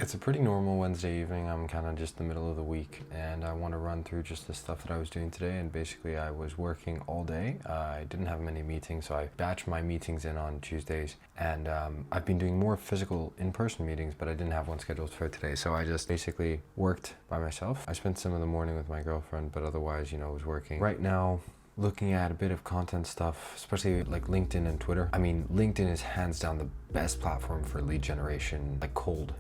It's a pretty normal Wednesday evening. I'm kind of just in the middle of the week, and I want to run through just the stuff that I was doing today. And basically, I was working all day. I didn't have many meetings, so I batched my meetings in on Tuesdays. And I've been doing more physical in-person meetings, but I didn't have one scheduled for today. So I just basically worked by myself. I spent some of the morning with my girlfriend, but otherwise, I was working. Right now, looking at a bit of content stuff, especially like LinkedIn and Twitter. I mean, LinkedIn is hands down the best platform for lead generation, like cold,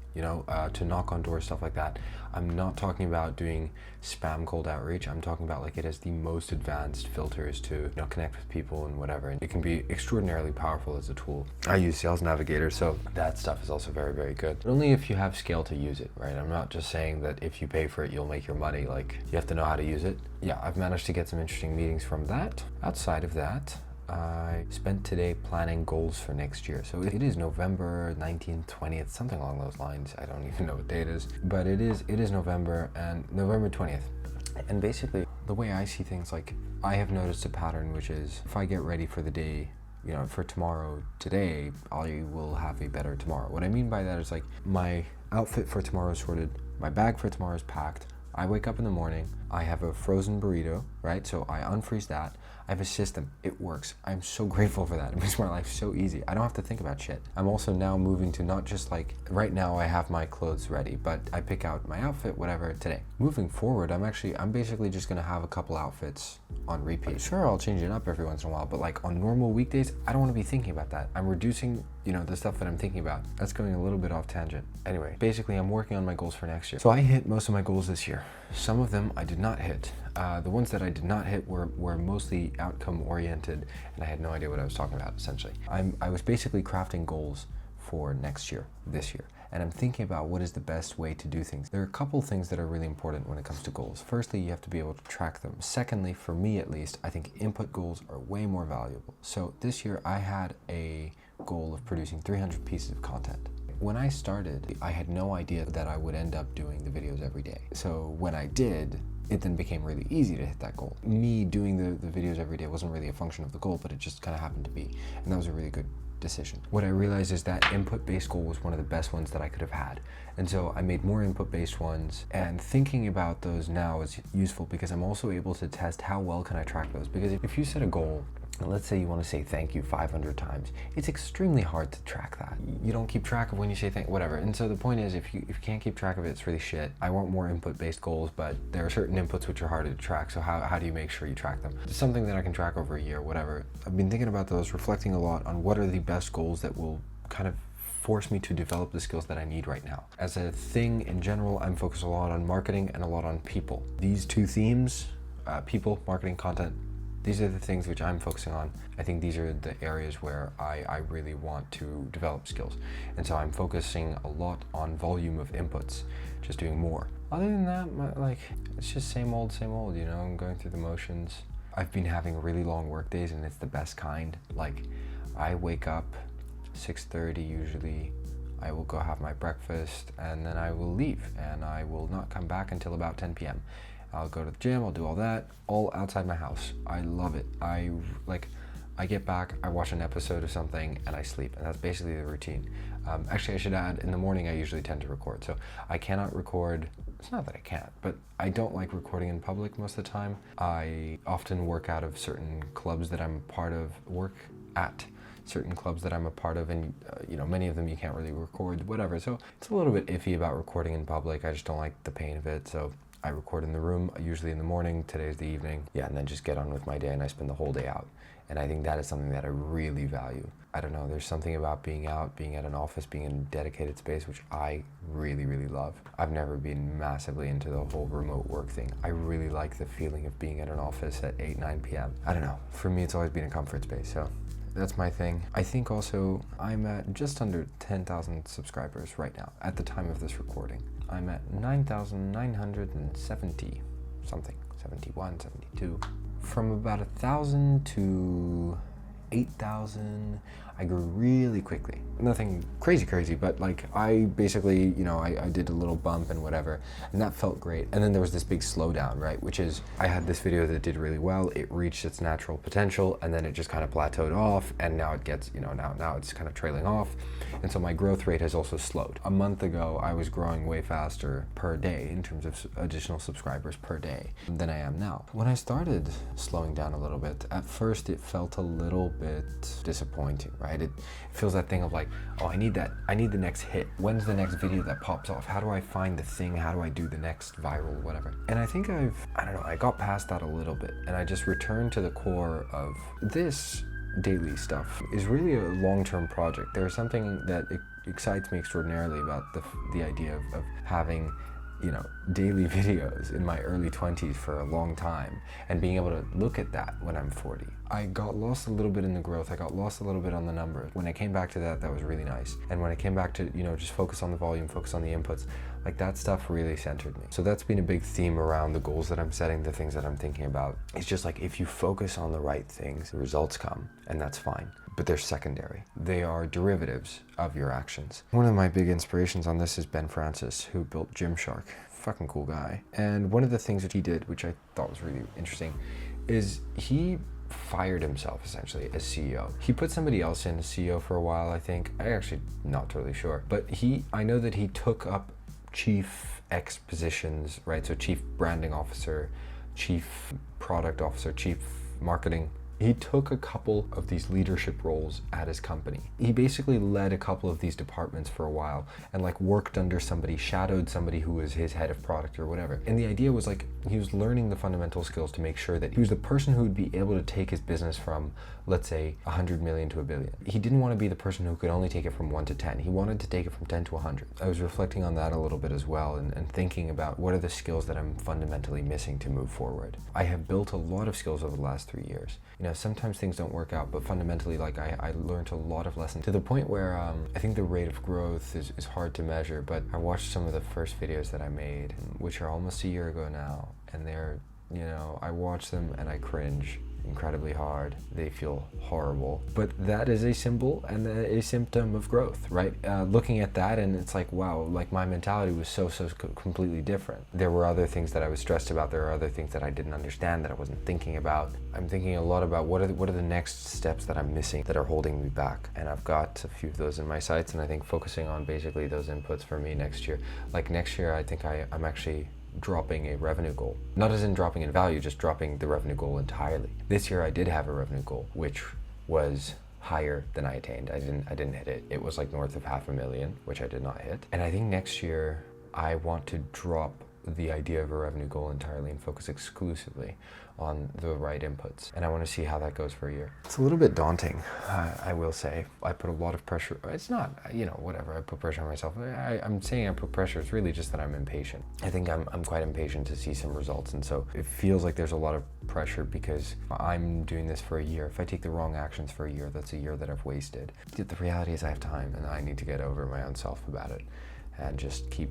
to knock on doors, stuff like that. I'm not talking about doing spam cold outreach. I'm talking about like it has the most advanced filters to connect with people and whatever. And it can be extraordinarily powerful as a tool. I use Sales Navigator, so that stuff is also very, very good. But only if you have scale to use it, right? I'm not just saying that if you pay for it, you'll make your money. Like, you have to know how to use it. Yeah, I've managed to get some interesting meetings from that. Outside of that, I spent today planning goals for next year. So it is November 19th, 20th, something along those lines. I don't even know what day it is, but it is November, and November 20th. And basically, the way I see things, like, I have noticed a pattern, which is if I get ready for the day, for tomorrow, today, I will have a better tomorrow. What I mean by that is, like, my outfit for tomorrow is sorted, my bag for tomorrow is packed. I wake up in the morning, I have a frozen burrito, right? So I unfreeze that. I have a system, it works. I'm so grateful for that. It makes my life so easy. I don't have to think about shit. I'm also now moving to not just like, right now I have my clothes ready, but I pick out my outfit, whatever, today. Moving forward, I'm basically just gonna have a couple outfits on repeat. Sure, I'll change it up every once in a while, but like on normal weekdays, I don't wanna be thinking about that. I'm reducing, the stuff that I'm thinking about. That's going a little bit off tangent. Anyway, basically I'm working on my goals for next year. So I hit most of my goals this year. Some of them I did not hit. The ones that I did not hit were mostly outcome oriented, and I had no idea what I was talking about, essentially. I was basically crafting goals for next year, this year, and I'm thinking about what is the best way to do things. There are a couple things that are really important when it comes to goals. Firstly, you have to be able to track them. Secondly, for me at least, I think input goals are way more valuable. So this year I had a goal of producing 300 pieces of content. When I started, I had no idea that I would end up doing the videos every day. So when I did, it then became really easy to hit that goal. Me doing the videos every day wasn't really a function of the goal, but it just kind of happened to be. And that was a really good decision. What I realized is that input-based goal was one of the best ones that I could have had. And so I made more input-based ones, and thinking about those now is useful because I'm also able to test how well can I track those. Because if you set a goal, and let's say you want to say thank you 500 times, it's extremely hard to track that. You don't keep track of when you say whatever. And so the point is, if you can't keep track of it, it's really shit. I want more input-based goals, but there are certain inputs which are harder to track. So how do you make sure you track them? It's something that I can track over a year, whatever. I've been thinking about those, reflecting a lot on what are the best goals that will kind of force me to develop the skills that I need right now. As a thing in general, I'm focused a lot on marketing and a lot on people. These two themes, people, marketing, content, these are the things which I'm focusing on. I think these are the areas where I really want to develop skills. And so I'm focusing a lot on volume of inputs, just doing more. Other than that, it's just same old, I'm going through the motions. I've been having really long work days, and it's the best kind. Like, I wake up 6:30 usually. I will go have my breakfast, and then I will leave, and I will not come back until about 10 p.m. I'll go to the gym, I'll do all that, all outside my house. I love it. I get back, I watch an episode of something, and I sleep. And that's basically the routine. Actually, I should add, in the morning, I usually tend to record. So I cannot record, it's not that I can't, but I don't like recording in public most of the time. I often work out of certain clubs that I'm part of, certain clubs that I'm a part of, and many of them you can't really record, whatever. So it's a little bit iffy about recording in public. I just don't like the pain of it. So I record in the room, usually in the morning, today's the evening. Yeah, and then just get on with my day, and I spend the whole day out. And I think that is something that I really value. I don't know, there's something about being out, being at an office, being in a dedicated space, which I really, really love. I've never been massively into the whole remote work thing. I really like the feeling of being at an office at 8, 9 p.m. I don't know, for me it's always been a comfort space, so that's my thing. I think also I'm at just under 10,000 subscribers right now at the time of this recording. I'm at 9,970 something, 71, 72. From about 1,000 to 8,000, I grew really quickly. Nothing crazy, but like I basically, I did a little bump and whatever, and that felt great. And then there was this big slowdown, right? Which is, I had this video that did really well, it reached its natural potential, and then it just kind of plateaued off, and now it gets, now it's kind of trailing off. And so my growth rate has also slowed. A month ago, I was growing way faster per day in terms of additional subscribers per day than I am now. When I started slowing down a little bit, at first it felt a little bit disappointing, right? It feels that thing of like, oh, I need the next hit. When's the next video that pops off? How do I find the thing? How do I do the next viral, whatever? And I think I got past that a little bit, and I just returned to the core of this daily stuff is really a long-term project. There's something that excites me extraordinarily about the idea of having daily videos in my early 20s for a long time, and being able to look at that when I'm 40. I got lost a little bit in the growth. I got lost a little bit on the numbers. When I came back to that was really nice. And when I came back to, just focus on the volume, focus on the inputs, like that stuff really centered me. So that's been a big theme around the goals that I'm setting, the things that I'm thinking about. It's just like, if you focus on the right things, the results come, and that's fine. But they're secondary. They are derivatives of your actions. One of my big inspirations on this is Ben Francis, who built Gymshark. Fucking cool guy. And one of the things that he did, which I thought was really interesting, is he fired himself essentially as CEO. He put somebody else in as CEO for a while, I think. I actually not totally sure. But I know that he took up chief X positions, right? So chief branding officer, chief product officer, chief marketing. He took a couple of these leadership roles at his company. He basically led a couple of these departments for a while, and like worked under somebody, shadowed somebody who was his head of product or whatever. And the idea was like, he was learning the fundamental skills to make sure that he was the person who would be able to take his business from, let's say, 100 million to 1 billion. He didn't want to be the person who could only take it from 1 to 10. He wanted to take it from 10 to 100. I was reflecting on that a little bit as well, and thinking about what are the skills that I'm fundamentally missing to move forward. I have built a lot of skills over the last 3 years. Sometimes things don't work out, but fundamentally, like I learned a lot of lessons to the point where I think the rate of growth is hard to measure, but I watched some of the first videos that I made, which are almost a year ago now, and they're, I watch them and I cringe incredibly hard. They feel horrible, but that is a symbol and a symptom of growth, right? Looking at that, and it's like, wow, like my mentality was so completely different. There were other things that I was stressed about. There are other things that I didn't understand, that I wasn't thinking about. I'm thinking a lot about what are the next steps that I'm missing that are holding me back, and I've got a few of those in my sights, and I think focusing on basically those inputs for me next year. Like next year, I think I'm actually dropping a revenue goal. Not as in dropping in value, just dropping the revenue goal entirely. This year I did have a revenue goal, which was higher than I attained. I didn't hit it. It was like north of 500,000, which I did not hit. And I think next year I want to drop the idea of a revenue goal entirely and focus exclusively on the right inputs. And I want to see how that goes for a year. It's a little bit daunting, I will say. I put a lot of pressure. It's not, whatever. I put pressure on myself. I'm saying I put pressure. It's really just that I'm impatient. I think I'm quite impatient to see some results. And so it feels like there's a lot of pressure because I'm doing this for a year. If I take the wrong actions for a year, that's a year that I've wasted. The reality is I have time, and I need to get over my own self about it and just keep,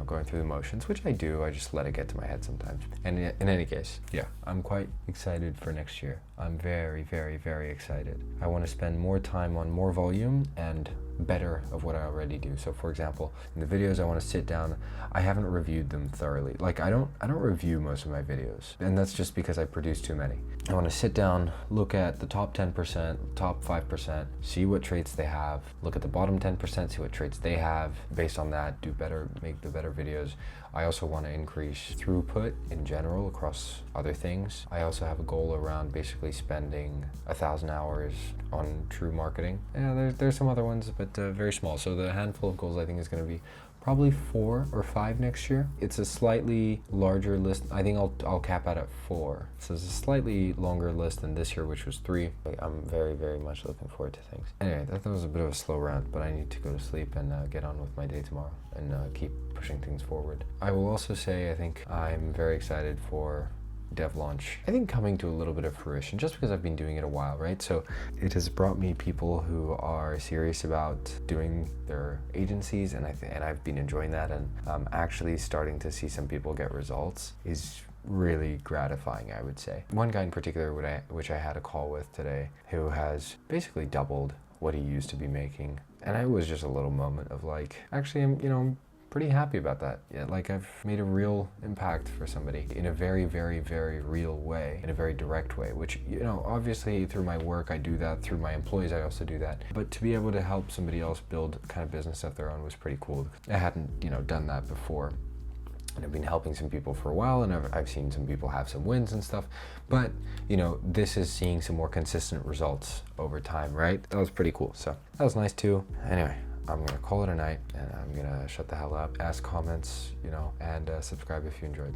going through the motions, which I do. I just let it get to my head sometimes. And in any case, yeah, I'm quite excited for next year. I'm very, very, very excited. I want to spend more time on more volume and better of what I already do. So for example, in the videos, I want to sit down. I haven't reviewed them thoroughly. Like I don't review most of my videos, and that's just because I produce too many. I want to sit down, look at the top 10%, top 5%, see what traits they have, look at the bottom 10%, see what traits they have. Based on that, do better, make the better videos. I also want to increase throughput in general across other things. I also have a goal around basically spending 1,000 hours on true marketing. Yeah, there's some other ones, but very small. So the handful of goals I think is going to be probably 4 or 5 next year. It's a slightly larger list. I think I'll cap out at 4. So it's a slightly longer list than this year, which was 3. I'm very, very much looking forward to things. Anyway, that was a bit of a slow rant, but I need to go to sleep and get on with my day tomorrow and keep pushing things forward. I will also say I think I'm very excited for dev launch. I think coming to a little bit of fruition just because I've been doing it a while, right? So it has brought me people who are serious about doing their agencies, and I've been enjoying that, and actually starting to see some people get results is really gratifying, I would say. One guy in particular which I had a call with today, who has basically doubled what he used to be making. And it was just a little moment of like, actually, I'm pretty happy about that. Yeah, like I've made a real impact for somebody in a very, very, very real way, in a very direct way, which, obviously through my work, I do that. Through my employees, I also do that. But to be able to help somebody else build kind of business of their own was pretty cool. I hadn't, done that before. And I've been helping some people for a while, and I've seen some people have some wins and stuff. But, this is seeing some more consistent results over time, right? That was pretty cool. So that was nice too. Anyway, I'm going to call it a night, and I'm going to shut the hell up, ask comments, and subscribe if you enjoyed.